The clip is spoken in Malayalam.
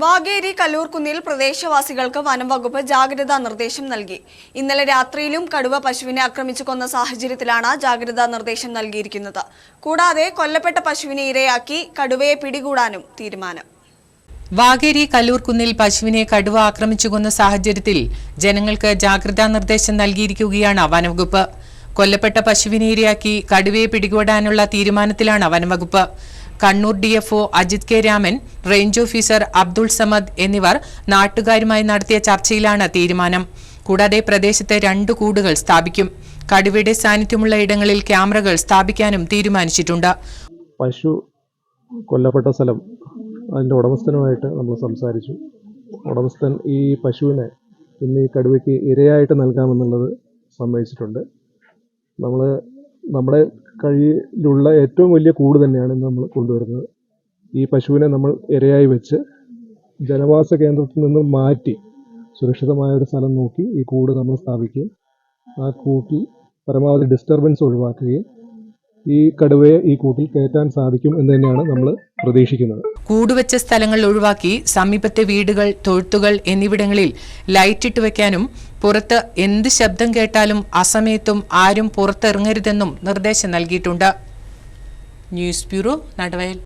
വാഗേരി കല്ലൂർകുന്നിൽ പ്രദേശവാസികൾക്ക് വനംവകുപ്പ് ജാഗ്രതാ നിർദ്ദേശം നൽകി. ഇന്നലെ രാത്രിയിലും കടുവ പശുവിനെ ആക്രമിച്ചു കൊന്ന സാഹചര്യത്തിലാണ് ജാഗ്രതാ നിർദ്ദേശം നൽകിയിരിക്കുന്നത്. കൂടാതെ കൊല്ലപ്പെട്ട പശുവിനെ ഇരയാക്കി കടുവയെ പിടികൂടാനും തീരുമാനം. വാഗേരി കല്ലൂർകുന്നിൽ പശുവിനെ കടുവ ആക്രമിച്ചു കൊന്ന സാഹചര്യത്തിൽ ജനങ്ങൾക്ക് ജാഗ്രതാ നിർദ്ദേശം നൽകിയിരിക്കുകയാണ് വനംവകുപ്പ്. കൊല്ലപ്പെട്ട പശുവിനെ ഇരയാക്കി കടുവയെ പിടികൂടാനുള്ള തീരുമാനത്തിലാണ് വനംവകുപ്പ്. Kannur DFO Ajith K Raman, range officer Abdul Samad എന്നിവർ നാട്ടുകാരുമായി നടത്തിയ ചർച്ചയിലാണ് തീരുമാനം. കൂടാതെ പ്രദേശത്ത് 2 കൂടുകൾ സ്ഥാപിക്കും. കടുവയുടെ സാന്നിധ്യമുള്ള ഇടങ്ങളിൽ ക്യാമറകൾ സ്ഥാപിക്കാനും തീരുമാനിച്ചിട്ടുണ്ട്. പശു കൊല്ലപ്പെട്ട സ്ഥലം അതിൻ്റെ ഉടമസ്ഥനുമായിട്ട് നമ്മൾ സംസാരിച്ചു. ഉടമസ്ഥൻ ഈ പശുവിനെ ഇന്ന് ഈ കടുവയ്ക്ക് ഇരയായിട്ട് നൽകാമെന്നുള്ളത് സമ്മതിച്ചിട്ടുണ്ട്. നമ്മുടെ കയ്യിലുള്ള ഏറ്റവും വലിയ കൂട് തന്നെയാണ് നമ്മൾ കൊണ്ടുവരുന്നത്. ഈ പശുവിനെ നമ്മൾ ഇരയായി വെച്ച് ജനവാസ കേന്ദ്രത്തിൽ നിന്ന് മാറ്റി സുരക്ഷിതമായ ഒരു സ്ഥലം നോക്കി ഈ കൂട് നമ്മൾ സ്ഥാപിക്കുകയും ആ കൂട്ടിൽ പരമാവധി ഡിസ്റ്റർബൻസ് ഒഴിവാക്കുകയും ഈ കടുവയെ ഈ കൂട്ടിൽ കയറ്റാൻ സാധിക്കും എന്ന് തന്നെയാണ് നമ്മൾ പ്രതീക്ഷിക്കുന്നത്. കൂടുവെച്ച സ്ഥലങ്ങൾ ഒഴിവാക്കി സമീപത്തെ വീടുകൾ, തൊഴുത്തുകൾ എന്നിവിടങ്ങളിൽ ലൈറ്റ് ഇട്ട് വെക്കാനും പുറത്ത് എന്ത് ശബ്ദം കേട്ടാലും അസമയത്തും ആരും പുറത്തിറങ്ങരുതെന്നും നിർദ്ദേശം നൽകിയിട്ടുണ്ട്. News bureau, Nadavayal.